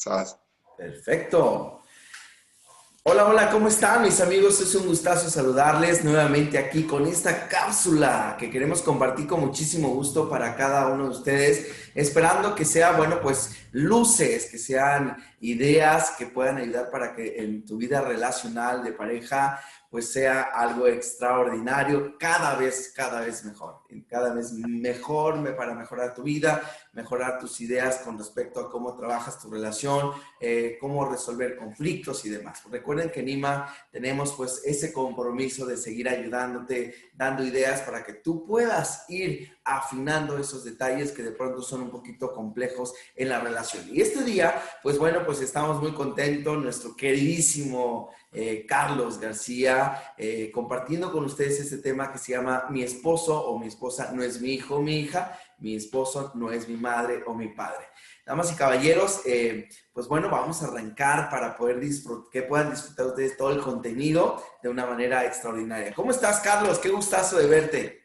¿Sabes? Perfecto. Hola, hola, ¿cómo están mis amigos? Es un gustazo saludarles nuevamente aquí con esta cápsula que queremos compartir con muchísimo gusto para cada uno de ustedes, esperando que sea, bueno, pues luces, que sean ideas que puedan ayudar para que en tu vida relacional de pareja pues sea algo extraordinario, cada vez mejor, cada vez mejor para mejorar tu vida, mejorar tus ideas con respecto a cómo trabajas tu relación, cómo resolver conflictos y demás. Recuerden que en IMA tenemos pues ese compromiso de seguir ayudándote, dando ideas para que tú puedas ir afinando esos detalles que de pronto son un poquito complejos en la relación. Y este día, pues bueno, pues estamos muy contentos, nuestro queridísimo Carlos García, compartiendo con ustedes este tema que se llama Mi esposo o mi esposa no es mi hijo o mi hija, mi esposo no es mi madre o mi padre. Damas y caballeros, pues bueno, vamos a arrancar para poder que puedan disfrutar ustedes todo el contenido de una manera extraordinaria. ¿Cómo estás, Carlos? Qué gustazo de verte.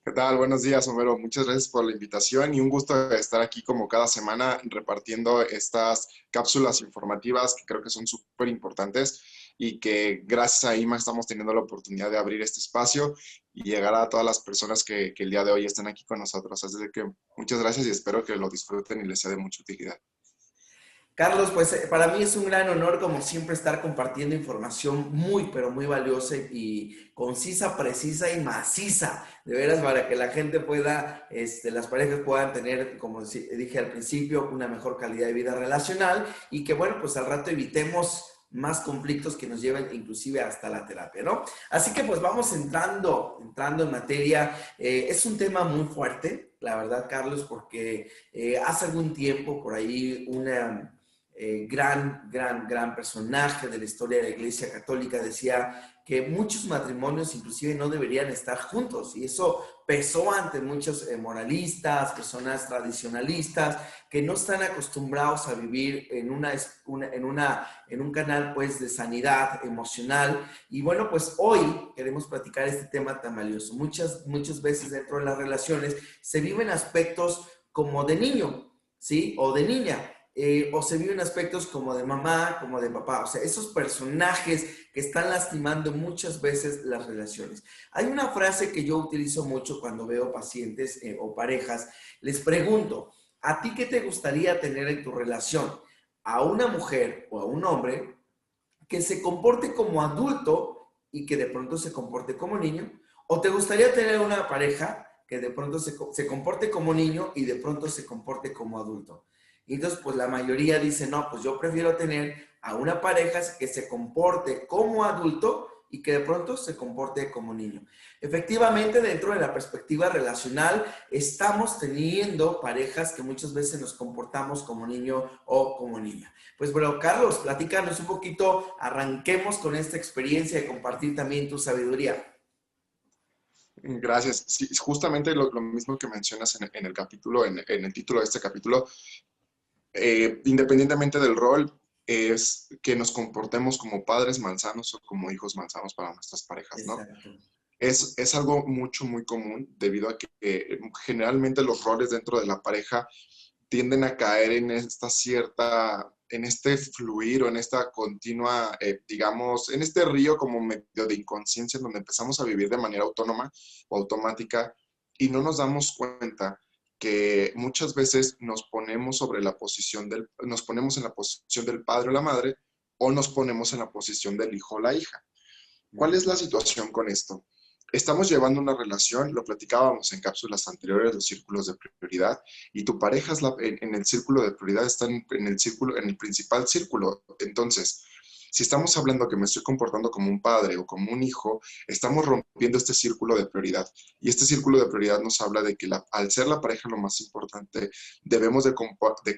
¿Qué tal? Buenos días, Homero. Muchas gracias por la invitación y un gusto estar aquí como cada semana repartiendo estas cápsulas informativas que creo que son súper importantes y que gracias a IMA estamos teniendo la oportunidad de abrir este espacio y llegar a todas las personas que el día de hoy están aquí con nosotros. Así de que muchas gracias y espero que lo disfruten y les sea de mucha utilidad. Carlos, pues para mí es un gran honor, como siempre, estar compartiendo información muy, pero muy valiosa y concisa, precisa y maciza, de veras, para que la gente pueda, las parejas puedan tener, como dije al principio, una mejor calidad de vida relacional y que, bueno, pues al rato evitemos más conflictos que nos lleven inclusive hasta la terapia, ¿no? Así que pues vamos entrando en materia. Es un tema muy fuerte, la verdad, Carlos, porque hace algún tiempo por ahí gran personaje de la historia de la Iglesia Católica decía que muchos matrimonios inclusive no deberían estar juntos y eso pesó ante muchos moralistas, personas tradicionalistas que no están acostumbrados a vivir en un canal pues de sanidad emocional y bueno pues hoy queremos platicar este tema tan valioso. Muchas veces dentro de las relaciones se viven aspectos como de niño, ¿sí? O de niña, o se viven aspectos como de mamá, como de papá, o sea, esos personajes que están lastimando muchas veces las relaciones. Hay una frase que yo utilizo mucho cuando veo pacientes o parejas, les pregunto, ¿a ti qué te gustaría tener en tu relación? ¿A una mujer o a un hombre que se comporte como adulto y que de pronto se comporte como niño? ¿O te gustaría tener una pareja que de pronto se comporte como niño y de pronto se comporte como adulto? Y entonces, pues la mayoría dice, no, pues yo prefiero tener a una pareja que se comporte como adulto y que de pronto se comporte como niño. Efectivamente, dentro de la perspectiva relacional, estamos teniendo parejas que muchas veces nos comportamos como niño o como niña. Pues bueno, Carlos, platícanos un poquito, arranquemos con esta experiencia de compartir también tu sabiduría. Gracias. Sí, justamente lo mismo que mencionas en el capítulo, en el título de este capítulo, independientemente del rol, es que nos comportemos como padres manzanos o como hijos manzanos para nuestras parejas, ¿no? Exacto. Es algo muy común debido a que generalmente los roles dentro de la pareja tienden a caer en esta cierta, en este fluir o en esta continua, digamos, en este río como medio de inconsciencia en donde empezamos a vivir de manera autónoma o automática y no nos damos cuenta que muchas veces nos ponemos sobre la posición nos ponemos en la posición del padre o la madre o nos ponemos en la posición del hijo o la hija. ¿Cuál es la situación con esto? Estamos llevando una relación, lo platicábamos en cápsulas anteriores, los círculos de prioridad, y tu pareja es en el círculo de prioridad, está en el círculo, en el principal círculo. Entonces, si estamos hablando que me estoy comportando como un padre o como un hijo, estamos rompiendo este círculo de prioridad. Y este círculo de prioridad nos habla de que al ser la pareja lo más importante, debemos de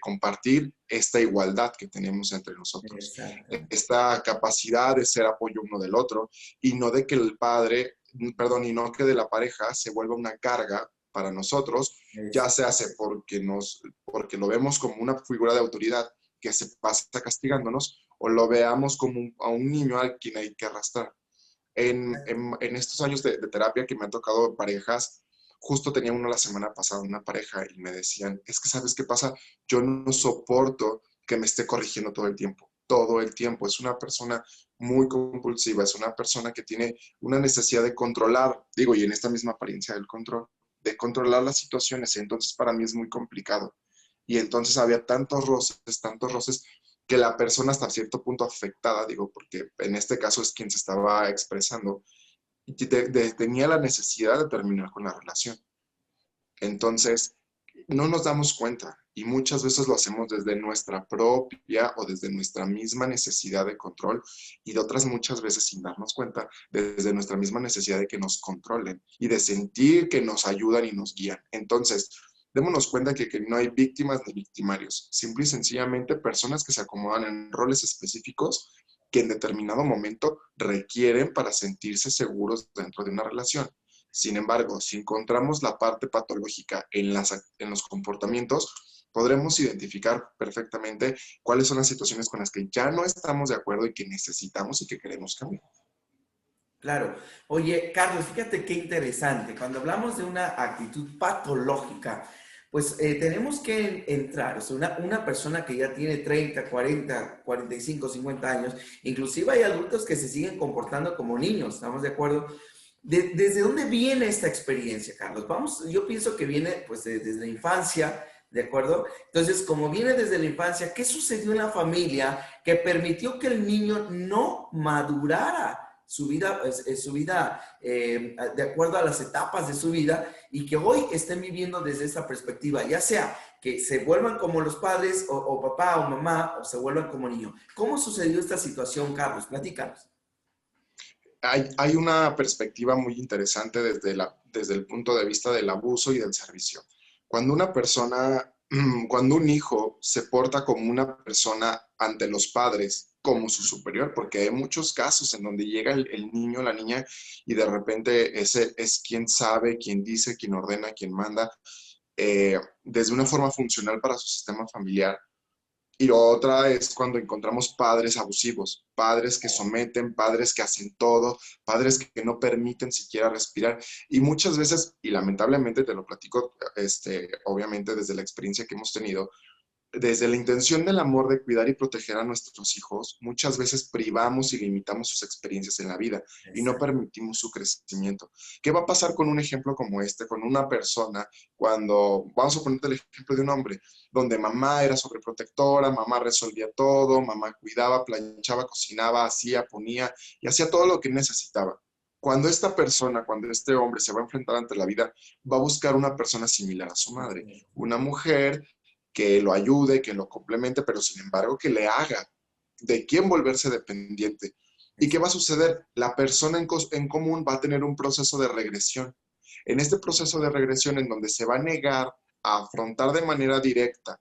compartir esta igualdad que tenemos entre nosotros, Exactamente. esta capacidad de ser apoyo uno del otro y no de que el padre, perdón, y no que de la pareja se vuelva una carga para nosotros, ya Exacto. se hace porque lo vemos como una figura de autoridad que se pasa castigándonos o lo veamos como a un niño al quien hay que arrastrar. En estos años de terapia que me han tocado parejas, justo tenía uno la semana pasada, una pareja, y me decían, es que ¿sabes qué pasa? Yo no soporto que me esté corrigiendo todo el tiempo. Todo el tiempo. Es una persona muy compulsiva, es una persona que tiene una necesidad de controlar, digo, y en esta misma apariencia del control, de controlar las situaciones. Entonces, para mí es muy complicado. Y entonces había tantos roces, que la persona hasta cierto punto afectada, digo, porque en este caso es quien se estaba expresando, y tenía la necesidad de terminar con la relación. Entonces, no nos damos cuenta y muchas veces lo hacemos desde nuestra propia o desde nuestra misma necesidad de control y de otras muchas veces sin darnos cuenta desde nuestra misma necesidad de que nos controlen y de sentir que nos ayudan y nos guían. Entonces, démonos cuenta que no hay víctimas ni victimarios, simple y sencillamente personas que se acomodan en roles específicos que en determinado momento requieren para sentirse seguros dentro de una relación. Sin embargo, si encontramos la parte patológica en los comportamientos, podremos identificar perfectamente cuáles son las situaciones con las que ya no estamos de acuerdo y que necesitamos y que queremos cambiar. Claro. Oye, Carlos, fíjate qué interesante. Cuando hablamos de una actitud patológica, pues tenemos que entrar, o sea, una persona que ya tiene 30, 40, 45, 50 años, inclusive hay adultos que se siguen comportando como niños, ¿estamos de acuerdo? ¿Desde dónde viene esta experiencia, Carlos? Vamos, yo pienso que viene pues desde la infancia, ¿de acuerdo? Entonces, como viene desde la infancia, ¿qué sucedió en la familia que permitió que el niño no madurara su vida de acuerdo a las etapas de su vida y que hoy estén viviendo desde esa perspectiva, ya sea que se vuelvan como los padres o papá o mamá o se vuelvan como niño? ¿Cómo sucedió esta situación, Carlos? Platícanos. Hay una perspectiva muy interesante desde el punto de vista del abuso y del servicio. Cuando una persona, cuando un hijo se porta como una persona ante los padres, como su superior, porque hay muchos casos en donde llega el niño, la niña, y de repente es quien sabe, quien dice, quien ordena, quien manda, desde una forma funcional para su sistema familiar. Y lo otra es cuando encontramos padres abusivos, padres que someten, padres que hacen todo, padres que no permiten siquiera respirar. Y muchas veces, y lamentablemente te lo platico, obviamente desde la experiencia que hemos tenido, desde la intención del amor de cuidar y proteger a nuestros hijos, muchas veces privamos y limitamos sus experiencias en la vida y no Exacto. permitimos su crecimiento. ¿Qué va a pasar con un ejemplo como este, con una persona, cuando, vamos a ponerte el ejemplo de un hombre, donde mamá era sobreprotectora, mamá resolvía todo, mamá cuidaba, planchaba, cocinaba, hacía, ponía y hacía todo lo que necesitaba? Cuando esta persona, cuando este hombre se va a enfrentar ante la vida, va a buscar una persona similar a su madre, una mujer que lo ayude, que lo complemente, pero sin embargo que le haga de quién volverse dependiente. ¿Y qué va a suceder? La persona en común va a tener un proceso de regresión. En este proceso de regresión en donde se va a negar a afrontar de manera directa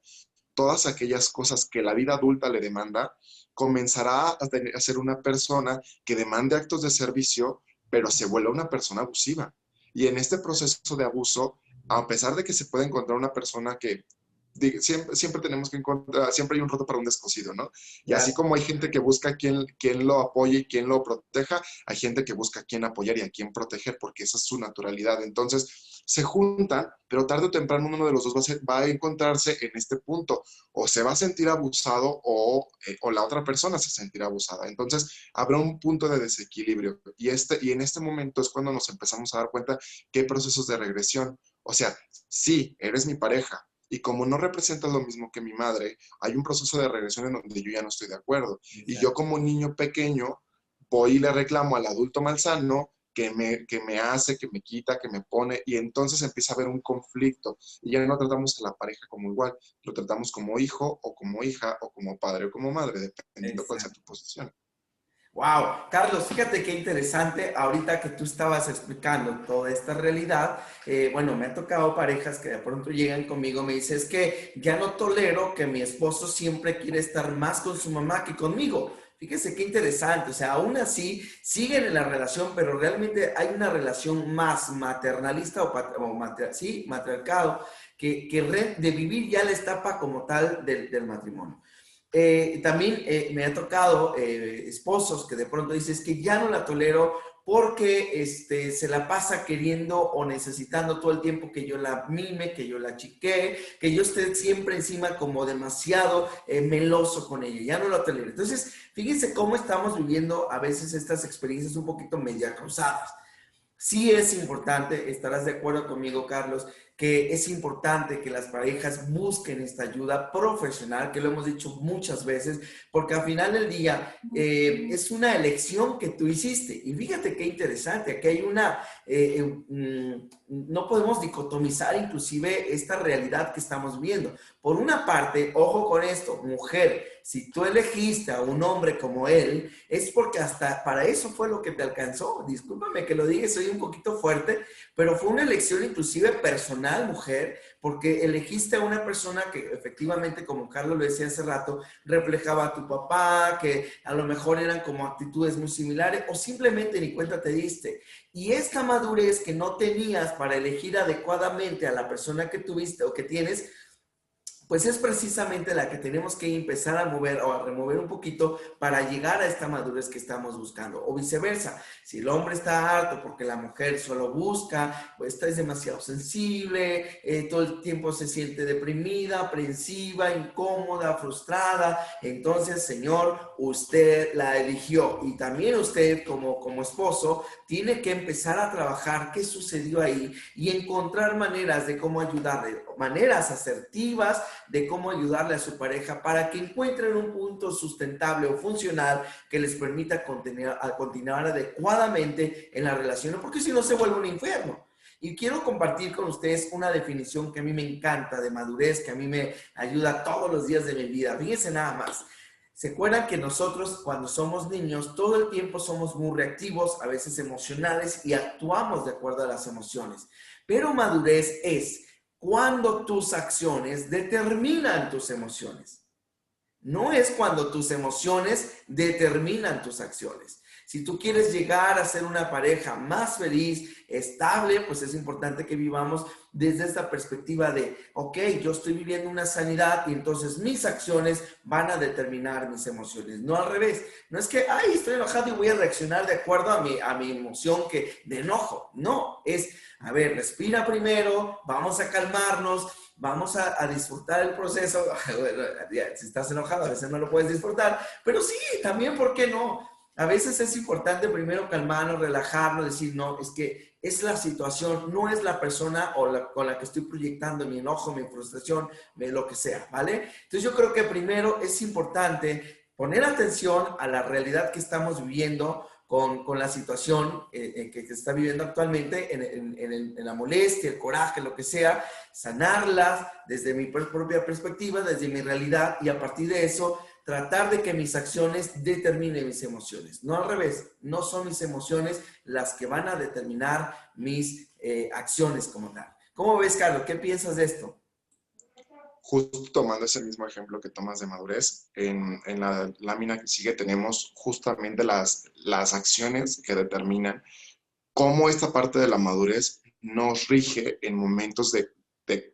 todas aquellas cosas que la vida adulta le demanda, comenzará a ser una persona que demande actos de servicio, pero se vuelve una persona abusiva. Y en este proceso de abuso, a pesar de que se puede encontrar una persona que siempre tenemos que encontrar, siempre hay un roto para un descosido, ¿no? Y así Claro. como hay gente que busca quien lo apoye y quien lo proteja, hay gente que busca a quien apoyar y a quien proteger, porque esa es su naturalidad. Entonces, se juntan, pero tarde o temprano uno de los dos va a encontrarse en este punto, o se va a sentir abusado o la otra persona se sentirá abusada. Entonces, habrá un punto de desequilibrio y en este momento es cuando nos empezamos a dar cuenta que hay procesos de regresión. O sea, sí, eres mi pareja, y como no representas lo mismo que mi madre, hay un proceso de regresión en donde yo ya no estoy de acuerdo. Y yo Exacto. como niño pequeño voy y le reclamo al adulto malsano que me hace, que me quita, que me pone, y entonces empieza a haber un conflicto. Y ya no tratamos a la pareja como igual, lo tratamos como hijo o como hija o como padre o como madre, dependiendo cuál sea Exacto. tu posición. Wow, Carlos, fíjate qué interesante. Ahorita que tú estabas explicando toda esta realidad, bueno, me ha tocado parejas que de pronto llegan conmigo, me dicen, es que ya no tolero que mi esposo siempre quiere estar más con su mamá que conmigo. Fíjese qué interesante, o sea, aún así siguen en la relación, pero realmente hay una relación más maternalista sí, matriarcado, de vivir ya la etapa como tal del matrimonio. También me ha tocado esposos que de pronto dicen, es que ya no la tolero porque se la pasa queriendo o necesitando todo el tiempo que yo la mime, que yo la chiquee, que yo esté siempre encima como demasiado meloso con ella, ya no lo tolero. Entonces, fíjense cómo estamos viviendo a veces estas experiencias un poquito media cruzadas. Sí es importante, estarás de acuerdo conmigo, Carlos, que es importante que las parejas busquen esta ayuda profesional, que lo hemos dicho muchas veces, porque al final del día es una elección que tú hiciste. Y fíjate qué interesante, aquí hay no podemos dicotomizar inclusive esta realidad que estamos viendo. Por una parte, ojo con esto, mujer, si tú elegiste a un hombre como él, es porque hasta para eso fue lo que te alcanzó. Discúlpame que lo diga, soy un poquito fuerte, pero fue una elección inclusive personal, mujer, porque elegiste a una persona que efectivamente, como Carlos lo decía hace rato, reflejaba a tu papá, que a lo mejor eran como actitudes muy similares, o simplemente ni cuenta te diste. Y esta madurez que no tenías para elegir adecuadamente a la persona que tuviste o que tienes, pues es precisamente la que tenemos que empezar a mover o a remover un poquito para llegar a esta madurez que estamos buscando. O viceversa, si el hombre está harto porque la mujer solo busca, pues es demasiado sensible, todo el tiempo se siente deprimida, aprensiva, incómoda, frustrada. Entonces, señor, usted la eligió. Y también usted como esposo tiene que empezar a trabajar qué sucedió ahí y encontrar maneras de cómo ayudarle, maneras asertivas, de cómo ayudarle a su pareja para que encuentren un punto sustentable o funcional que les permita continuar adecuadamente en la relación, porque si no se vuelve un infierno. Y quiero compartir con ustedes una definición que a mí me encanta de madurez, que a mí me ayuda todos los días de mi vida. Fíjense nada más. ¿Se acuerdan que nosotros cuando somos niños todo el tiempo somos muy reactivos, a veces emocionales y actuamos de acuerdo a las emociones? Pero madurez es cuando tus acciones determinan tus emociones. No es cuando tus emociones determinan tus acciones. Si tú quieres llegar a ser una pareja más feliz, estable, pues es importante que vivamos desde esta perspectiva de, ok, yo estoy viviendo una sanidad y entonces mis acciones van a determinar mis emociones. No al revés. No es que, ay, estoy enojado y voy a reaccionar de acuerdo a mi emoción de enojo. No, es, a ver, respira primero, vamos a calmarnos, vamos a disfrutar el proceso. Si estás enojado, a veces no lo puedes disfrutar, pero sí, también, ¿por qué no? A veces es importante primero calmarnos, relajarnos, decir, no, es que es la situación, no es la persona con la que estoy proyectando mi enojo, mi frustración, lo que sea, ¿vale? Entonces yo creo que primero es importante poner atención a la realidad que estamos viviendo con la situación que se está viviendo actualmente, en la molestia, el coraje, lo que sea, sanarlas desde mi propia perspectiva, desde mi realidad, y a partir de eso tratar de que mis acciones determinen mis emociones. No al revés, no son mis emociones las que van a determinar mis acciones como tal. ¿Cómo ves, Carlos? ¿Qué piensas de esto? Justo tomando ese mismo ejemplo que tomas de madurez, en la lámina que sigue tenemos justamente las acciones que determinan cómo esta parte de la madurez nos rige en momentos de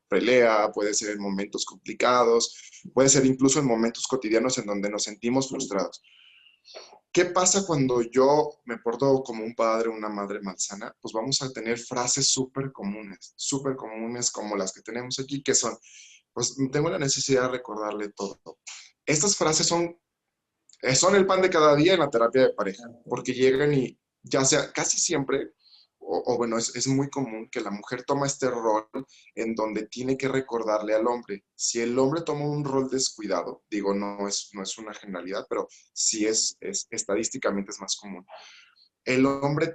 pelea, puede ser en momentos complicados, puede ser incluso en momentos cotidianos en donde nos sentimos frustrados. ¿Qué pasa cuando yo me porto como un padre o una madre malsana? Pues vamos a tener frases súper comunes como las que tenemos aquí, que son, pues tengo la necesidad de recordarle todo. Estas frases son el pan de cada día en la terapia de pareja, porque llegan y ya sea casi siempre, o bueno, es muy común que la mujer toma este rol en donde tiene que recordarle al hombre. Si el hombre toma un rol descuidado, digo, no es una generalidad, pero sí estadísticamente es más común, el hombre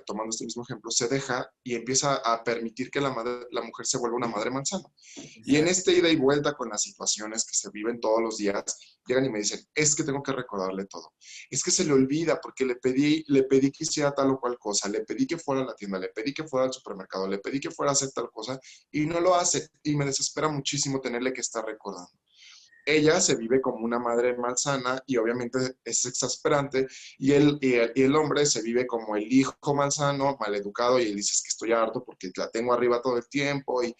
tomando este mismo ejemplo, se deja y empieza a permitir que la mujer se vuelva una madre manzana. Y en este ida y vuelta con las situaciones que se viven todos los días, llegan y me dicen, es que tengo que recordarle todo. Es que se le olvida porque le pedí que hiciera tal o cual cosa, le pedí que fuera a la tienda, le pedí que fuera al supermercado, le pedí que fuera a hacer tal cosa y no lo hace. Y me desespera muchísimo tenerle que estar recordando. Ella se vive como una madre malsana y obviamente es exasperante y el hombre se vive como el hijo malsano, maleducado y él dice es que estoy harto porque la tengo arriba todo el tiempo y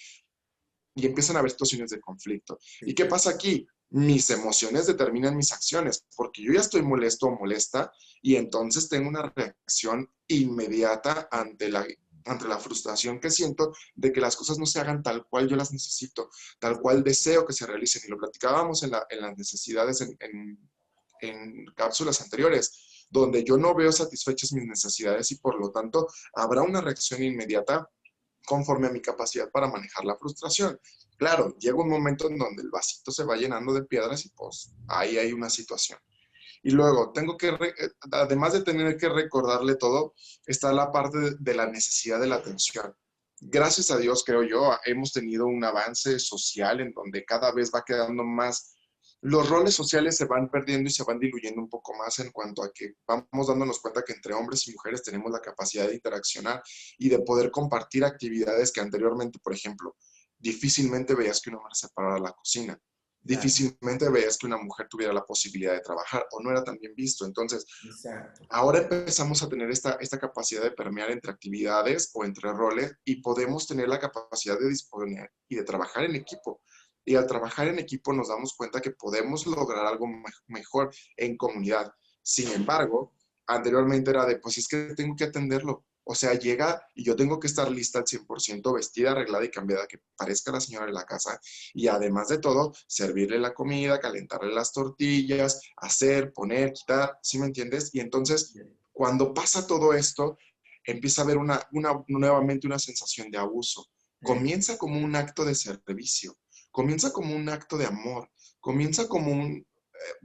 empiezan a haber situaciones de conflicto. ¿Y Sí. qué pasa aquí? mis emociones determinan mis acciones, porque yo ya estoy molesto o molesta y entonces tengo una reacción inmediata ante la frustración que siento de que las cosas no se hagan tal cual yo las necesito, tal cual deseo que se realicen. Y lo platicábamos en las necesidades en cápsulas anteriores, donde yo no veo satisfechas mis necesidades y por lo tanto habrá una reacción inmediata conforme a mi capacidad para manejar la frustración. Claro, llega un momento en donde el vasito se va llenando de piedras y pues ahí hay una situación. Y luego, además de tener que recordarle todo, está la parte de la necesidad de la atención. Gracias a Dios, creo yo, hemos tenido un avance social en donde cada vez va quedando más, los roles sociales se van perdiendo y se van diluyendo un poco más en cuanto a que vamos dándonos cuenta que entre hombres y mujeres tenemos la capacidad de interaccionar y de poder compartir actividades que anteriormente, por ejemplo, difícilmente veías que un hombre se parara a la cocina, Claro, difícilmente veías que una mujer tuviera la posibilidad de trabajar o no era tan bien visto. Entonces, exacto. ahora empezamos a tener esta capacidad de permear entre actividades o entre roles y podemos tener la capacidad de disponer y de trabajar en equipo. Y al trabajar en equipo nos damos cuenta que podemos lograr algo mejor en comunidad. Sin embargo, anteriormente era de, pues es que tengo que atenderlo. O sea, llega y yo tengo que estar lista al 100%, vestida, arreglada y cambiada, que parezca la señora de la casa. Y además de todo, servirle la comida, calentarle las tortillas, hacer, poner, quitar, ¿sí me entiendes? Y entonces, cuando pasa todo esto, empieza a haber nuevamente una sensación de abuso. Comienza como un acto de servicio, comienza como un acto de amor, comienza como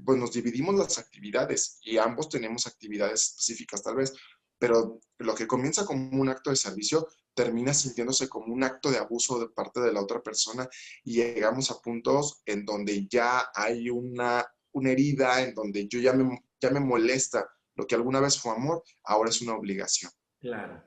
pues nos dividimos las actividades y ambos tenemos actividades específicas tal vez, pero lo que comienza como un acto de servicio termina sintiéndose como un acto de abuso de parte de la otra persona y llegamos a puntos en donde ya hay una herida, en donde yo ya me molesta lo que alguna vez fue amor, ahora es una obligación. Claro.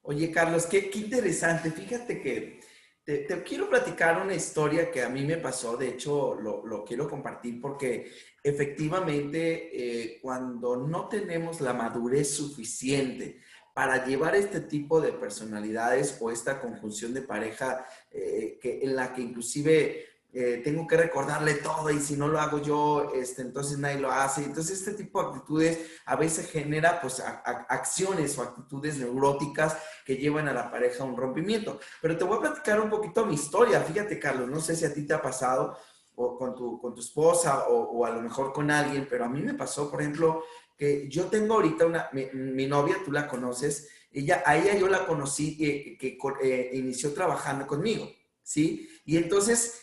Oye, Carlos, qué interesante. Fíjate que te quiero platicar una historia que a mí me pasó. De hecho, lo quiero compartir porque efectivamente cuando no tenemos la madurez suficiente para llevar este tipo de personalidades o esta conjunción de pareja en la que inclusive tengo que recordarle todo y si no lo hago yo, entonces nadie lo hace. Entonces este tipo de actitudes a veces genera pues acciones o actitudes neuróticas que llevan a la pareja a un rompimiento. Pero te voy a platicar un poquito mi historia. Fíjate, Carlos, no sé si a ti te ha pasado o con tu esposa o a lo mejor con alguien, pero a mí me pasó, por ejemplo, que yo tengo ahorita mi novia, tú la conoces, a ella yo la conocí que inició trabajando conmigo, ¿sí? Y entonces,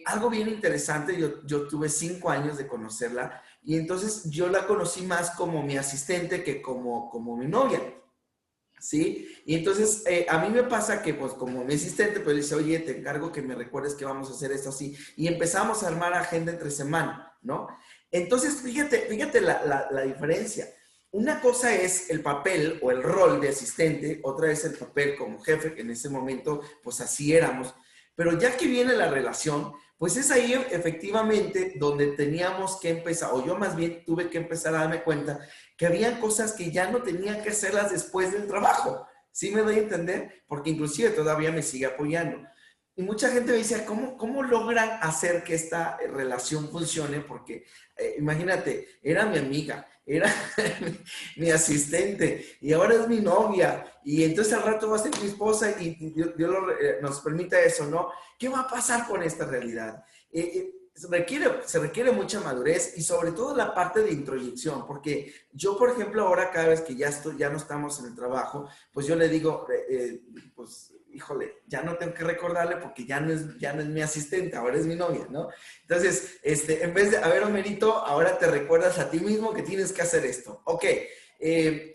algo bien interesante, yo tuve 5 años de conocerla y entonces yo la conocí más como mi asistente que como mi novia. ¿Sí? Y entonces a mí me pasa que pues como mi asistente pues le dice, oye, te encargo que me recuerdes que vamos a hacer esto así. Y empezamos a armar agenda entre semana, ¿no? Entonces, fíjate la diferencia. Una cosa es el papel o el rol de asistente, otra es el papel como jefe, que en ese momento pues así éramos. Pero ya que viene la relación, pues es ahí efectivamente donde teníamos que empezar, o yo más bien tuve que empezar a darme cuenta que había cosas que ya no tenía que hacerlas después del trabajo. ¿Sí me doy a entender? Porque inclusive todavía me sigue apoyando. Y mucha gente me dice, ¿cómo logran hacer que esta relación funcione? Porque imagínate, era mi amiga, era mi asistente y ahora es mi novia. Y entonces al rato va a ser mi esposa y Dios nos permita eso, ¿no? ¿Qué va a pasar con esta realidad? Se requiere mucha madurez y sobre todo la parte de introyección, porque yo, por ejemplo, ahora cada vez que ya no estamos en el trabajo, pues yo le digo, pues, híjole, ya no tengo que recordarle porque ya no es mi asistente, ahora es mi novia, ¿no? Entonces, en vez de, a ver, Homerito, ahora te recuerdas a ti mismo que tienes que hacer esto. Ok,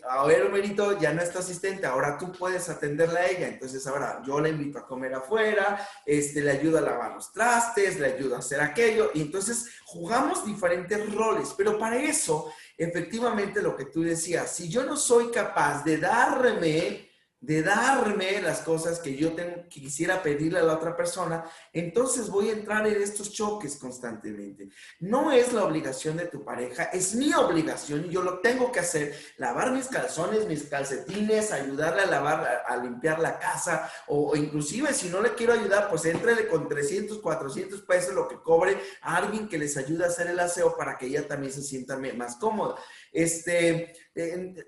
a ver, Homerito, ya no es tu asistente, ahora tú puedes atenderla a ella. Entonces, ahora yo la invito a comer afuera, le ayudo a lavar los trastes, le ayudo a hacer aquello. Y entonces jugamos diferentes roles. Pero para eso, efectivamente, lo que tú decías, si yo no soy capaz de darme de darme las cosas que yo que quisiera pedirle a la otra persona, entonces voy a entrar en estos choques constantemente. No es la obligación de tu pareja, es mi obligación y yo lo tengo que hacer. Lavar mis calzones, mis calcetines, ayudarle a lavar, a limpiar la casa, o inclusive si no le quiero ayudar, pues éntrele con 300, 400 pesos lo que cobre a alguien que les ayude a hacer el aseo para que ella también se sienta más cómoda.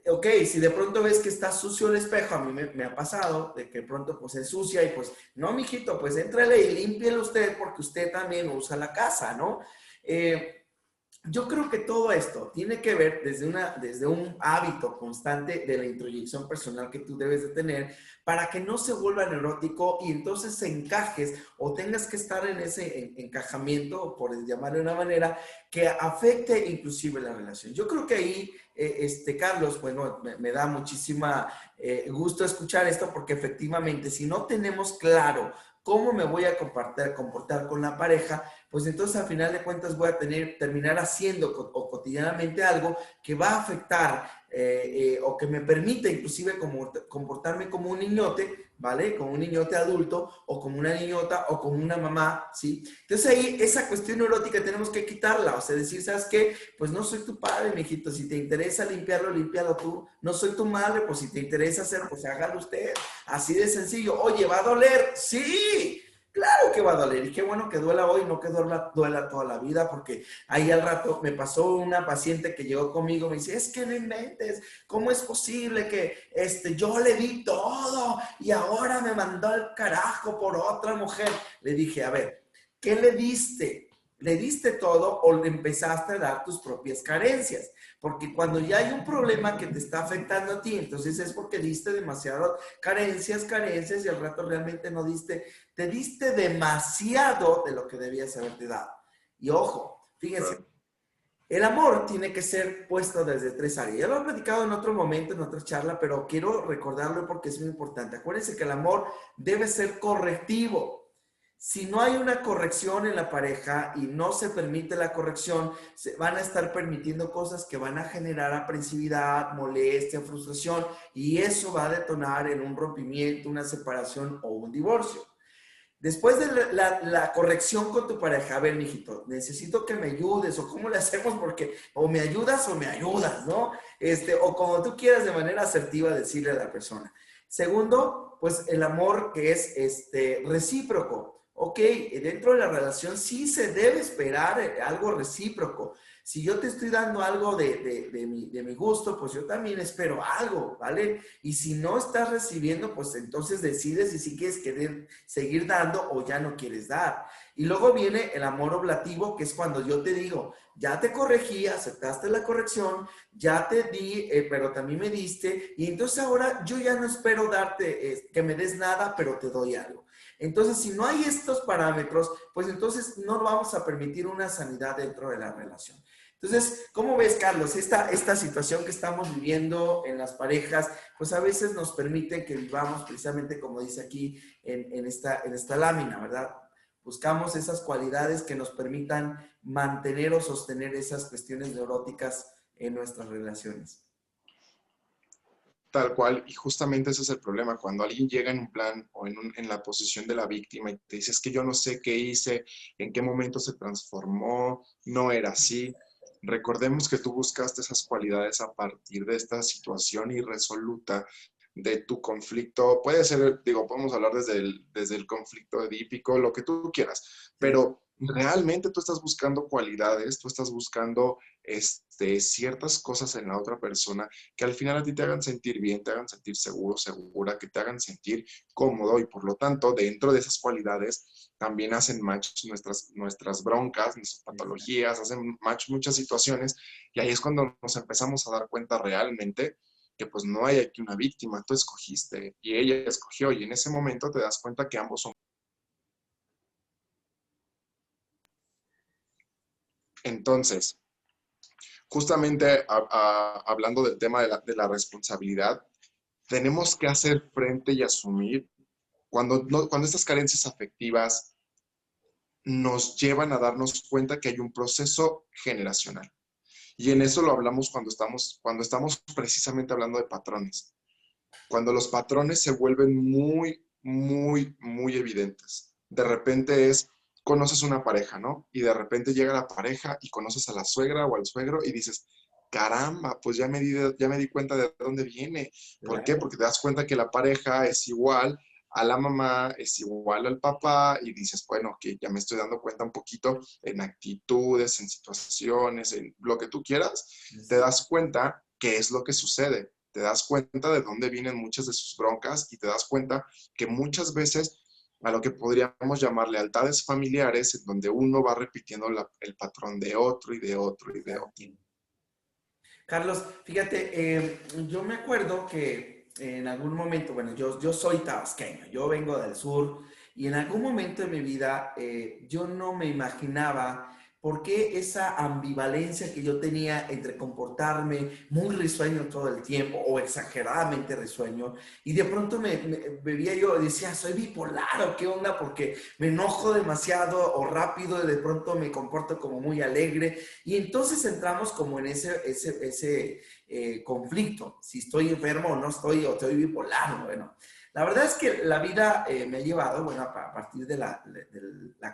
Ok, si de pronto ves que está sucio el espejo, a mí me ha pasado de que de pronto pues se ensucia y pues, no, mijito, pues éntrale y límpielo usted porque usted también usa la casa, ¿no? Yo creo que todo esto tiene que ver desde un hábito constante de la introyección personal que tú debes de tener para que no se vuelva neurótico y entonces se encajes o tengas que estar en ese encajamiento, por llamarlo de una manera, que afecte inclusive la relación. Yo creo que ahí, Carlos, bueno, me da muchísima gusto escuchar esto porque efectivamente si no tenemos claro cómo me voy a comportar con la pareja, pues entonces al final de cuentas voy a terminar haciendo o cotidianamente algo que va a afectar o que me permita inclusive comportarme como un niñote, ¿vale? Como un niñote adulto o como una niñota o como una mamá, ¿sí? Entonces ahí esa cuestión neurótica tenemos que quitarla, o sea, decir, ¿sabes qué? Pues no soy tu padre, mijito, si te interesa limpiarlo, límpialo tú. No soy tu madre, pues si te interesa hacer, pues hágalo usted. Así de sencillo. Oye, ¿va a doler? Sí. Claro que va a doler y qué bueno que duela hoy, no que duela toda la vida, porque ahí al rato me pasó una paciente que llegó conmigo, me dice, es que no inventes, ¿cómo es posible que yo le di todo y ahora me mandó al carajo por otra mujer? Le dije, a ver, ¿qué le diste? ¿Le diste todo o le empezaste a dar tus propias carencias? Porque cuando ya hay un problema que te está afectando a ti, entonces es porque diste demasiadas carencias y al rato realmente no diste, te diste demasiado de lo que debías haberte dado. Y ojo, fíjense, el amor tiene que ser puesto desde tres áreas. Ya lo he platicado en otro momento, en otra charla, pero quiero recordarlo porque es muy importante. Acuérdense que el amor debe ser correctivo. Si no hay una corrección en la pareja y no se permite la corrección, se van a estar permitiendo cosas que van a generar aprensividad, molestia, frustración, y eso va a detonar en un rompimiento, una separación o un divorcio. Después de la corrección con tu pareja, a ver, mijito, necesito que me ayudes, o cómo le hacemos, porque o me ayudas o me ayudas, ¿no? O como tú quieras de manera asertiva decirle a la persona. Segundo, pues el amor que es recíproco. Ok, dentro de la relación sí se debe esperar algo recíproco. Si yo te estoy dando algo de mi gusto, pues yo también espero algo, ¿vale? Y si no estás recibiendo, pues entonces decides si quieres seguir dando o ya no quieres dar. Y luego viene el amor oblativo, que es cuando yo te digo, ya te corregí, aceptaste la corrección, ya te di, pero también me diste, y entonces ahora yo ya no espero darte, que me des nada, pero te doy algo. Entonces, si no hay estos parámetros, pues entonces no vamos a permitir una sanidad dentro de la relación. Entonces, ¿cómo ves, Carlos? Esta situación que estamos viviendo en las parejas, pues a veces nos permite que vivamos precisamente como dice aquí en esta lámina, ¿verdad? Buscamos esas cualidades que nos permitan mantener o sostener esas cuestiones neuróticas en nuestras relaciones. Tal cual, y justamente ese es el problema, cuando alguien llega en un plan o en la posición de la víctima y te dice, es que yo no sé qué hice, en qué momento se transformó, no era así. Recordemos que tú buscaste esas cualidades a partir de esta situación irresoluta de tu conflicto. Puede ser, digo, podemos hablar desde el conflicto edípico, lo que tú quieras, pero realmente tú estás buscando cualidades, tú estás buscando ciertas cosas en la otra persona que al final a ti te hagan sentir bien, te hagan sentir seguro, segura, que te hagan sentir cómodo y por lo tanto dentro de esas cualidades también hacen match nuestras broncas, nuestras patologías, hacen match muchas situaciones y ahí es cuando nos empezamos a dar cuenta realmente que pues no hay aquí una víctima, tú escogiste y ella escogió y en ese momento te das cuenta que ambos son. Entonces, justamente hablando del tema de la responsabilidad, tenemos que hacer frente y asumir cuando estas carencias afectivas nos llevan a darnos cuenta que hay un proceso generacional. Y en eso lo hablamos cuando estamos precisamente hablando de patrones. Cuando los patrones se vuelven muy, muy, muy evidentes. De repente conoces una pareja, ¿no? Y de repente llega la pareja y conoces a la suegra o al suegro y dices, caramba, pues ya me di cuenta de dónde viene. ¿Por qué? Claro. Porque te das cuenta que la pareja es igual a la mamá, es igual al papá y dices, bueno, que ya me estoy dando cuenta un poquito en actitudes, en situaciones, en lo que tú quieras, te das cuenta qué es lo que sucede, te das cuenta de dónde vienen muchas de sus broncas y te das cuenta que muchas veces a lo que podríamos llamar lealtades familiares, en donde uno va repitiendo el patrón de otro y de otro y de otro. Exacto. Carlos, fíjate, yo me acuerdo que en algún momento, bueno, yo soy tabasqueño, yo vengo del sur y en algún momento de mi vida yo no me imaginaba por qué esa ambivalencia que yo tenía entre comportarme muy risueño todo el tiempo o exageradamente risueño y de pronto me veía yo y decía, soy bipolar o qué onda porque me enojo demasiado o rápido y de pronto me comporto como muy alegre y entonces entramos como en ese conflicto, si estoy enfermo o no estoy, o estoy bipolar, bueno. La verdad es que la vida me ha llevado, bueno, a partir de la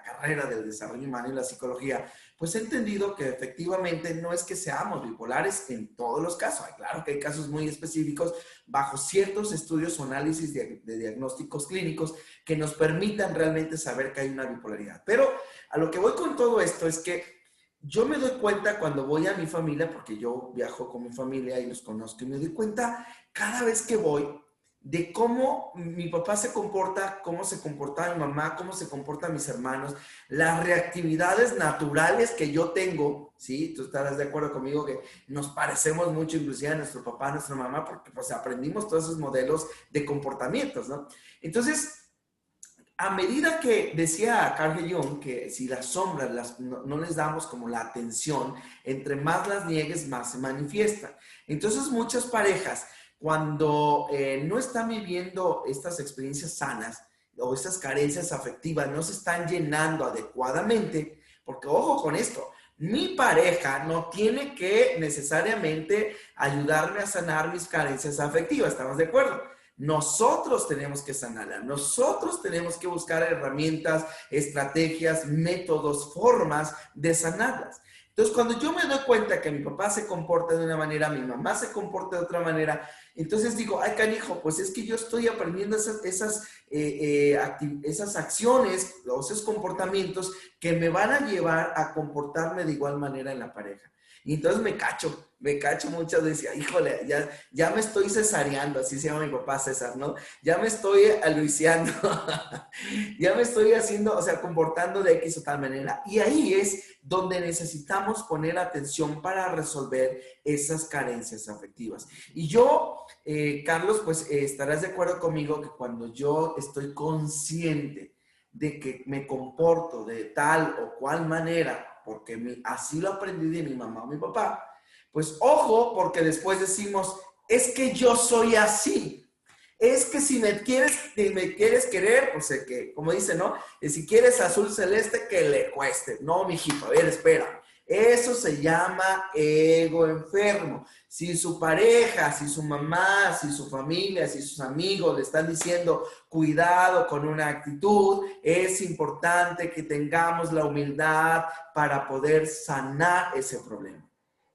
carrera del desarrollo humano y la psicología, pues he entendido que efectivamente no es que seamos bipolares en todos los casos. Claro que hay casos muy específicos bajo ciertos estudios o análisis de diagnósticos clínicos que nos permitan realmente saber que hay una bipolaridad. Pero a lo que voy con todo esto es que yo me doy cuenta cuando voy a mi familia, porque yo viajo con mi familia y los conozco, y me doy cuenta cada vez que voy de cómo mi papá se comporta, cómo se comporta mi mamá, cómo se comportan mis hermanos, las reactividades naturales que yo tengo, ¿sí? Tú estarás de acuerdo conmigo que nos parecemos mucho inclusive a nuestro papá, a nuestra mamá, porque pues aprendimos todos esos modelos de comportamientos, ¿no? Entonces, a medida que decía Carl Jung que si las sombras no les damos como la atención, entre más las niegues, más se manifiestan. Entonces muchas parejas, cuando no están viviendo estas experiencias sanas o estas carencias afectivas, no se están llenando adecuadamente, porque ojo con esto, mi pareja no tiene que necesariamente ayudarme a sanar mis carencias afectivas, ¿estamos de acuerdo? Nosotros tenemos que sanarla, nosotros tenemos que buscar herramientas, estrategias, métodos, formas de sanarlas. Entonces, cuando yo me doy cuenta que mi papá se comporta de una manera, mi mamá se comporta de otra manera, entonces digo, ay canijo, pues es que yo estoy aprendiendo esas acciones o esos comportamientos que me van a llevar a comportarme de igual manera en la pareja. Y entonces me cacho muchas veces, híjole, ya me estoy cesareando, así se llama mi papá César, ¿no? Ya me estoy aluiciando, ya me estoy haciendo, o sea, comportando de X o tal manera. Y ahí es donde necesitamos poner atención para resolver esas carencias afectivas. Y yo, Carlos, pues estarás de acuerdo conmigo que cuando yo estoy consciente de que me comporto de tal o cual manera, porque así lo aprendí de mi mamá o mi papá, pues ojo, porque después decimos, es que yo soy así. Es que si me quieres querer, pues que, como dice, ¿no? Si quieres azul celeste, que le cueste. No, mijito, a ver, espera. Eso se llama ego enfermo. Si su pareja, si su mamá, si su familia, si sus amigos le están diciendo cuidado con una actitud, es importante que tengamos la humildad para poder sanar ese problema.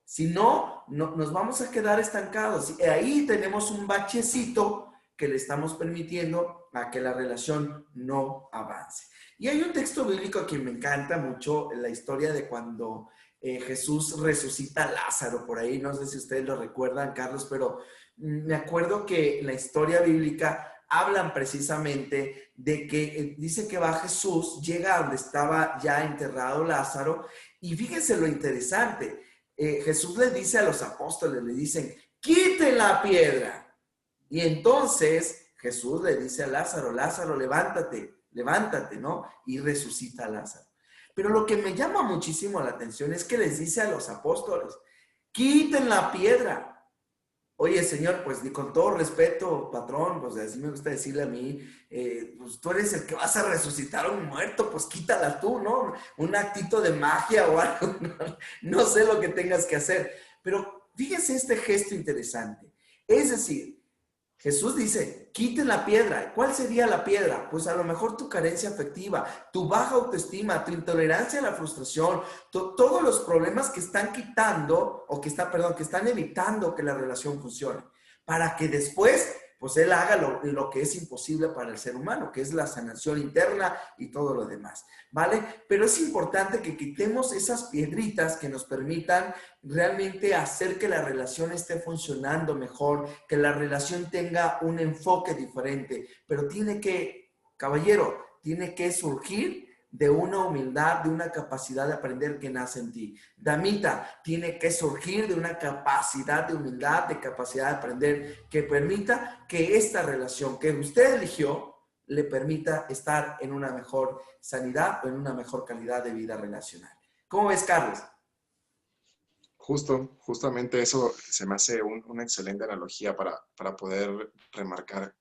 Si no, nos vamos a quedar estancados. Y ahí tenemos un bachecito que le estamos permitiendo a que la relación no avance. Y hay un texto bíblico que me encanta mucho, la historia de cuando Jesús resucita a Lázaro por ahí. No sé si ustedes lo recuerdan, Carlos, pero me acuerdo que en la historia bíblica hablan precisamente de que dice que va Jesús, llega a donde estaba ya enterrado Lázaro, y fíjense lo interesante. Jesús le dice a los apóstoles, le dicen, quiten la piedra. Y entonces Jesús le dice a Lázaro, Lázaro, levántate, levántate, ¿no? Y resucita a Lázaro. Pero lo que me llama muchísimo la atención es que les dice a los apóstoles, quiten la piedra. Oye, Señor, pues con todo respeto, patrón, pues así me gusta decirle a mí, pues tú eres el que vas a resucitar a un muerto, pues quítala tú, ¿no? Un actito de magia o algo, no sé lo que tengas que hacer. Pero fíjense este gesto interesante. Es decir, Jesús dice, quiten la piedra. ¿Cuál sería la piedra? Pues a lo mejor tu carencia afectiva, tu baja autoestima, tu intolerancia a la frustración, todos los problemas que están quitando o que están evitando que la relación funcione. Para que después, pues Él haga lo que es imposible para el ser humano, que es la sanación interna y todo lo demás, ¿vale? Pero es importante que quitemos esas piedritas que nos permitan realmente hacer que la relación esté funcionando mejor, que la relación tenga un enfoque diferente, pero caballero, tiene que surgir de una humildad, de una capacidad de aprender que nace en ti. Damita, tiene que surgir de una capacidad de humildad, de capacidad de aprender que permita que esta relación que usted eligió le permita estar en una mejor sanidad o en una mejor calidad de vida relacional. ¿Cómo ves, Carlos? Justamente eso se me hace una excelente analogía para poder remarcar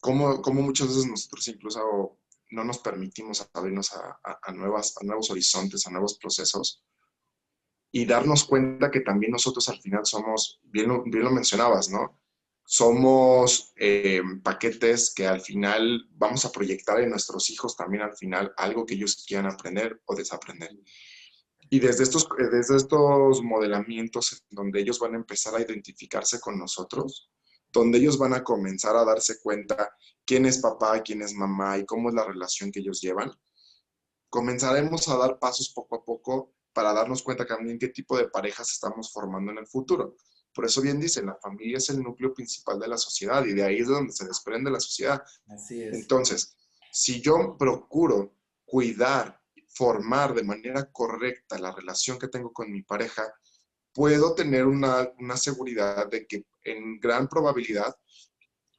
cómo muchas veces nosotros incluso no nos permitimos abrirnos a nuevos horizontes, a nuevos procesos y darnos cuenta que también nosotros al final somos, bien lo mencionabas, ¿no? Somos paquetes que al final vamos a proyectar en nuestros hijos también al final algo que ellos quieran aprender o desaprender. Y desde estos modelamientos donde ellos van a empezar a identificarse con nosotros, donde ellos van a comenzar a darse cuenta quién es papá, quién es mamá y cómo es la relación que ellos llevan, comenzaremos a dar pasos poco a poco para darnos cuenta también qué tipo de parejas estamos formando en el futuro. Por eso bien dicen, la familia es el núcleo principal de la sociedad y de ahí es de donde se desprende la sociedad. Así es. Entonces, si yo procuro cuidar, formar de manera correcta la relación que tengo con mi pareja, puedo tener una seguridad de que en gran probabilidad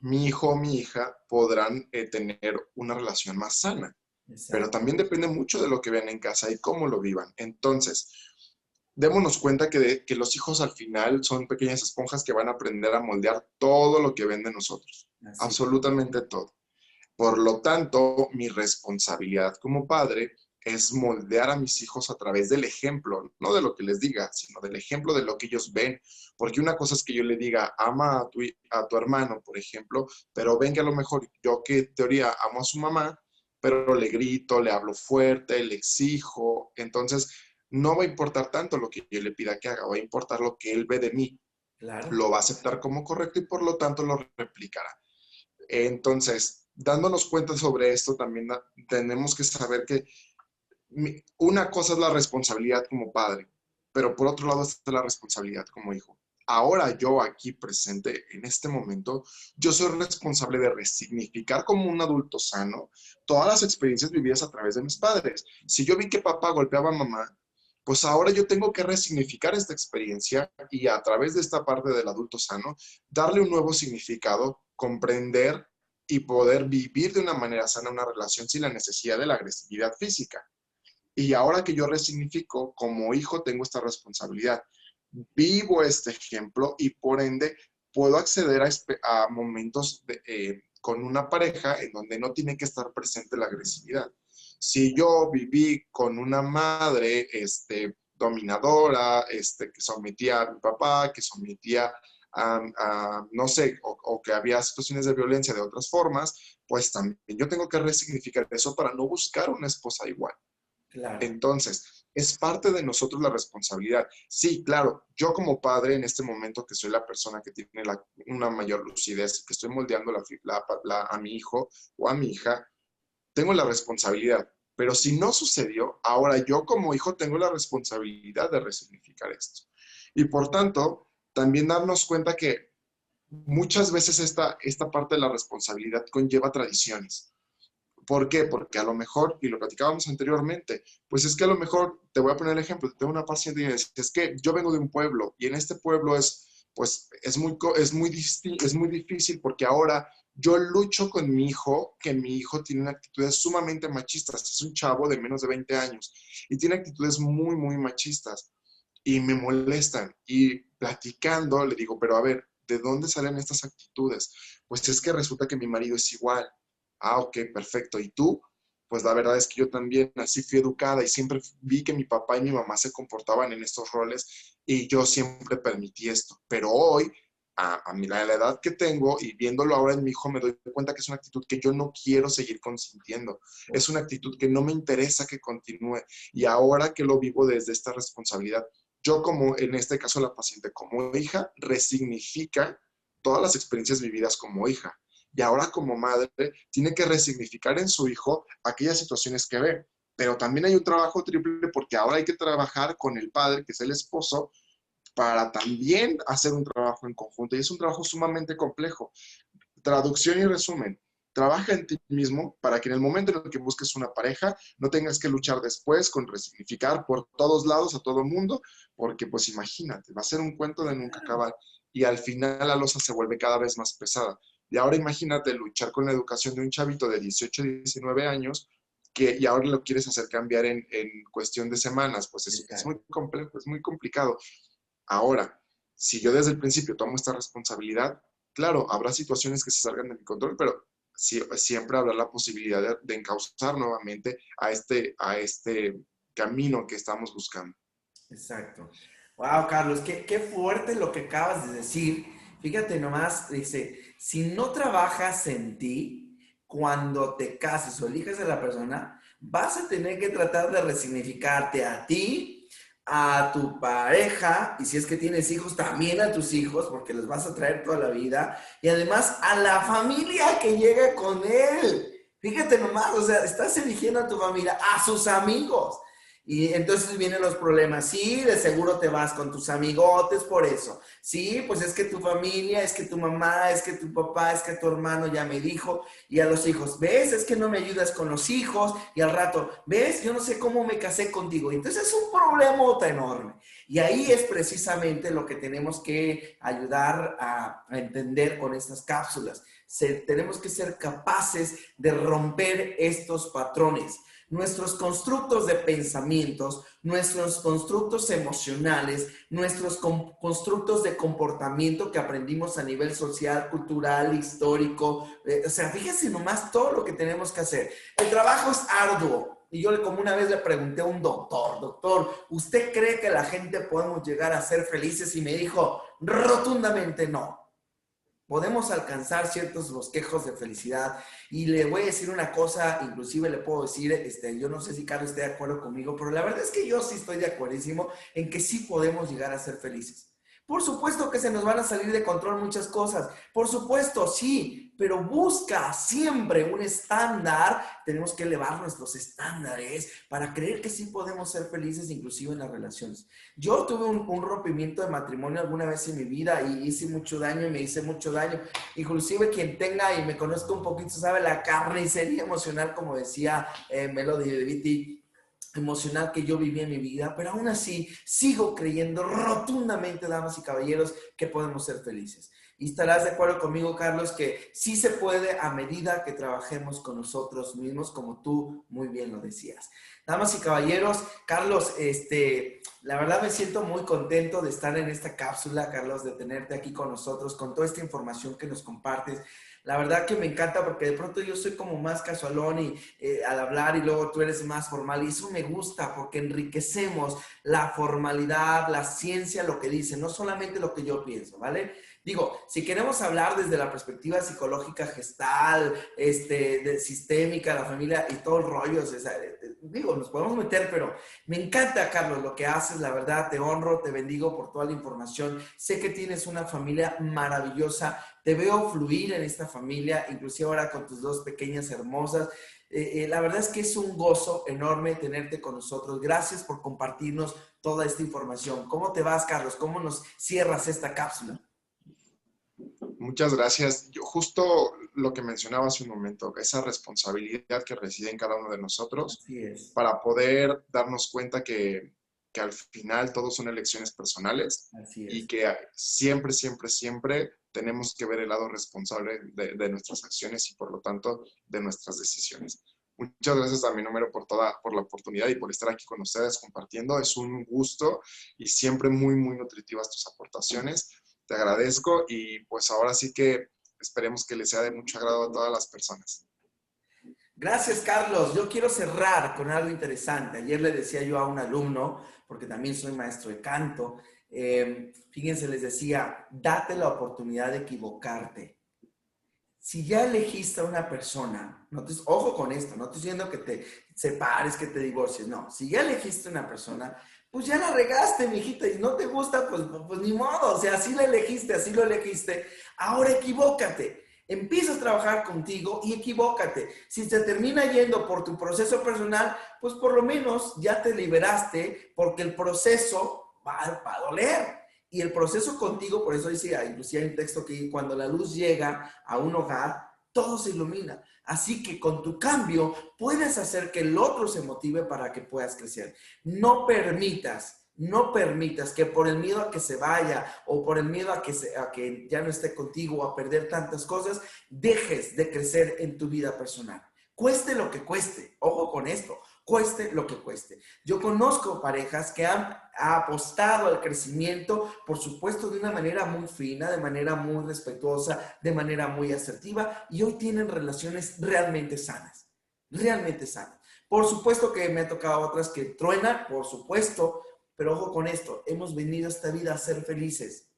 mi hijo o mi hija podrán tener una relación más sana. Pero Exacto. también depende mucho de lo que vean en casa y cómo lo vivan. Entonces, démonos cuenta que los hijos al final son pequeñas esponjas que van a aprender a moldear todo lo que ven de nosotros. Así. Absolutamente todo. Por lo tanto, mi responsabilidad como padre es moldear a mis hijos a través del ejemplo, no de lo que les diga, sino del ejemplo de lo que ellos ven. Porque una cosa es que yo le diga, ama a tu hermano, por ejemplo, pero ven que a lo mejor yo que en teoría amo a su mamá, pero le grito, le hablo fuerte, le exijo. Entonces, no va a importar tanto lo que yo le pida que haga, va a importar lo que él ve de mí. Claro. Lo va a aceptar como correcto y por lo tanto lo replicará. Entonces, dándonos cuenta sobre esto, también tenemos que saber que una cosa es la responsabilidad como padre, pero por otro lado está la responsabilidad como hijo. Ahora yo aquí presente, en este momento, yo soy responsable de resignificar como un adulto sano todas las experiencias vividas a través de mis padres. Si yo vi que papá golpeaba a mamá, pues ahora yo tengo que resignificar esta experiencia y a través de esta parte del adulto sano, darle un nuevo significado, comprender y poder vivir de una manera sana una relación sin la necesidad de la agresividad física. Y ahora que yo resignifico, como hijo tengo esta responsabilidad. Vivo este ejemplo y por ende puedo acceder a momentos con una pareja en donde no tiene que estar presente la agresividad. Si yo viví con una madre dominadora, que sometía a mi papá, que sometía no sé, o que había situaciones de violencia de otras formas, pues también yo tengo que resignificar eso para no buscar una esposa igual. Claro. Entonces, es parte de nosotros la responsabilidad. Sí, claro, yo como padre en este momento que soy la persona que tiene una mayor lucidez, que estoy moldeando a mi hijo o a mi hija, tengo la responsabilidad. Pero si no sucedió, ahora yo como hijo tengo la responsabilidad de resignificar esto. Y por tanto, también darnos cuenta que muchas veces esta parte de la responsabilidad conlleva tradiciones. ¿Por qué? Porque a lo mejor, y lo platicábamos anteriormente, pues es que a lo mejor, te voy a poner el ejemplo, tengo una paciente y me dice, es que yo vengo de un pueblo y en este pueblo pues es muy difícil porque ahora yo lucho con mi hijo, que mi hijo tiene una actitudes sumamente machistas, es un chavo de menos de 20 años y tiene actitudes muy machistas y me molestan y platicando le digo, pero a ver, ¿de dónde salen estas actitudes? Pues es que resulta que mi marido es igual. Ah, ok, perfecto. ¿Y tú? Pues la verdad es que yo también así fui educada y siempre vi que mi papá y mi mamá se comportaban en estos roles y yo siempre permití esto. Pero hoy a la edad que tengo y viéndolo ahora en mi hijo, me doy cuenta que es una actitud que yo no quiero seguir consintiendo. Es una actitud que no me interesa que continúe. Y ahora que lo vivo desde esta responsabilidad, yo como en este caso la paciente como hija, resignifica todas las experiencias vividas como hija. Y ahora como madre, tiene que resignificar en su hijo aquellas situaciones que ve. Pero también hay un trabajo triple porque ahora hay que trabajar con el padre, que es el esposo, para también hacer un trabajo en conjunto. Y es un trabajo sumamente complejo. Traducción y resumen. Trabaja en ti mismo para que en el momento en el que busques una pareja no tengas que luchar después con resignificar por todos lados a todo mundo, porque pues imagínate, va a ser un cuento de nunca acabar y al final la losa se vuelve cada vez más pesada. Y ahora imagínate luchar con la educación de un chavito de 18, 19 años y ahora lo quieres hacer cambiar en cuestión de semanas, pues es muy complejo, es muy complicado. Ahora, si yo desde el principio tomo esta responsabilidad, claro, habrá situaciones que se salgan de mi control, pero siempre habrá la posibilidad de encauzar nuevamente a este camino que estamos buscando. Exacto. Wow, Carlos, qué fuerte lo que acabas de decir. Fíjate nomás, dice, si no trabajas en ti, cuando te cases o elijas a la persona, vas a tener que tratar de resignificarte a ti, a tu pareja, y si es que tienes hijos, también a tus hijos, porque les vas a traer toda la vida, y además a la familia que llega con él. Fíjate nomás, o sea, estás eligiendo a tu familia, a sus amigos. Y entonces vienen los problemas. Sí, de seguro te vas con tus amigotes por eso. Sí, pues es que tu familia, es que tu mamá, es que tu papá, es que tu hermano ya me dijo. Y a los hijos, ¿ves? Es que no me ayudas con los hijos. Y al rato, ¿ves? Yo no sé cómo me casé contigo. Entonces es un problemota enorme. Y ahí es precisamente lo que tenemos que ayudar a entender con estas cápsulas. Tenemos que ser capaces de romper estos patrones. Nuestros constructos de pensamientos, nuestros constructos emocionales, nuestros constructos de comportamiento que aprendimos a nivel social, cultural, histórico. O sea, fíjense nomás todo lo que tenemos que hacer. El trabajo es arduo. Y yo como una vez le pregunté a un doctor, ¿usted cree que la gente podemos llegar a ser felices? Y me dijo, rotundamente no. Podemos alcanzar ciertos bosquejos de felicidad. Y le voy a decir una cosa, inclusive le puedo decir, yo no sé si Carlos esté de acuerdo conmigo, pero la verdad es que yo sí estoy de acuerdísimo en que sí podemos llegar a ser felices. Por supuesto que se nos van a salir de control muchas cosas. Por supuesto, sí, pero busca siempre un estándar. Tenemos que elevar nuestros estándares para creer que sí podemos ser felices, inclusive en las relaciones. Yo tuve un rompimiento de matrimonio alguna vez en mi vida y hice mucho daño y me hice mucho daño. Inclusive quien tenga y me conozca un poquito sabe la carnicería emocional, como decía Melody de Viti, emocional que yo viví en mi vida, pero aún así sigo creyendo rotundamente, damas y caballeros, que podemos ser felices. Y estarás de acuerdo conmigo, Carlos, que sí se puede a medida que trabajemos con nosotros mismos, como tú muy bien lo decías. Damas y caballeros, Carlos, la verdad me siento muy contento de estar en esta cápsula, Carlos, de tenerte aquí con nosotros, con toda esta información que nos compartes. La verdad que me encanta porque de pronto yo soy como más casualón y al hablar y luego tú eres más formal y eso me gusta porque enriquecemos la formalidad, la ciencia, lo que dice, no solamente lo que yo pienso, ¿vale? Digo, si queremos hablar desde la perspectiva psicológica gestal, de sistémica, la familia y todo el rollo, o sea, digo, nos podemos meter, pero me encanta, Carlos, lo que haces, la verdad, te honro, te bendigo por toda la información. Sé que tienes una familia maravillosa, te veo fluir en esta familia, inclusive ahora con tus dos pequeñas hermosas. La verdad es que es un gozo enorme tenerte con nosotros. Gracias por compartirnos toda esta información. ¿Cómo te vas, Carlos? ¿Cómo nos cierras esta cápsula? Muchas gracias. Yo justo lo que mencionaba hace un momento, esa responsabilidad que reside en cada uno de nosotros Así es, para poder darnos cuenta que al final todos son elecciones personales así y es. que siempre, siempre, siempre tenemos que ver el lado responsable de nuestras acciones y por lo tanto de nuestras decisiones. Muchas gracias a mi número por la oportunidad y por estar aquí con ustedes compartiendo. Es un gusto y siempre muy, muy nutritivas tus aportaciones. Te agradezco y pues ahora sí que esperemos que les sea de mucho agrado a todas las personas. Gracias, Carlos. Yo quiero cerrar con algo interesante. Ayer le decía yo a un alumno, porque también soy maestro de canto. Fíjense, les decía, date la oportunidad de equivocarte. Si ya elegiste a una persona, ojo con esto, no estoy diciendo que te separes, que te divorcies, no. Si ya elegiste a una persona, pues ya la regaste, mijita, y no te gusta, pues ni modo. O sea, así la elegiste, así lo elegiste. Ahora equivócate. Empieza a trabajar contigo y equivócate. Si te termina yendo por tu proceso personal, pues por lo menos ya te liberaste, porque el proceso va a doler. Y el proceso contigo, por eso decía, inclusive hay un texto que cuando la luz llega a un hogar, todo se ilumina. Así que con tu cambio puedes hacer que el otro se motive para que puedas crecer. No permitas que por el miedo a que se vaya o por el miedo a que ya no esté contigo o a perder tantas cosas, dejes de crecer en tu vida personal. Cueste lo que cueste. Ojo con esto. Cueste lo que cueste. Yo conozco parejas que han apostado al crecimiento, por supuesto, de una manera muy fina, de manera muy respetuosa, de manera muy asertiva, y hoy tienen relaciones realmente sanas. Realmente sanas. Por supuesto que me ha tocado otras que truenan, por supuesto, pero ojo con esto, hemos venido a esta vida a ser felices.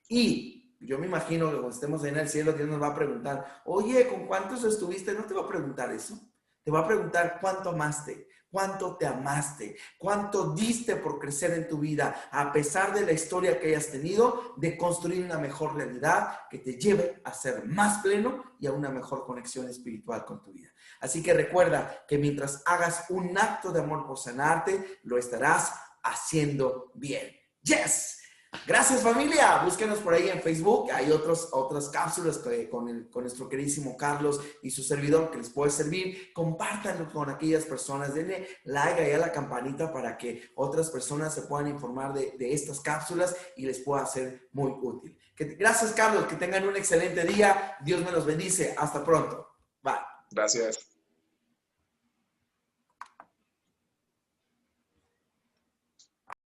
Y yo me imagino que cuando estemos en el cielo, Dios nos va a preguntar, oye, ¿con cuántos estuviste? No te va a preguntar eso. Te va a preguntar cuánto amaste, cuánto te amaste, cuánto diste por crecer en tu vida, a pesar de la historia que hayas tenido, de construir una mejor realidad que te lleve a ser más pleno y a una mejor conexión espiritual con tu vida. Así que recuerda que mientras hagas un acto de amor por sanarte, lo estarás haciendo bien. ¡Yes! Gracias, familia. Búsquenos por ahí en Facebook. Hay otras cápsulas con nuestro queridísimo Carlos y su servidor que les puede servir. Compártanlo con aquellas personas. Denle like ahí a la campanita para que otras personas se puedan informar de estas cápsulas y les pueda ser muy útil. Gracias, Carlos. Que tengan un excelente día. Dios me los bendice. Hasta pronto. Bye. Gracias.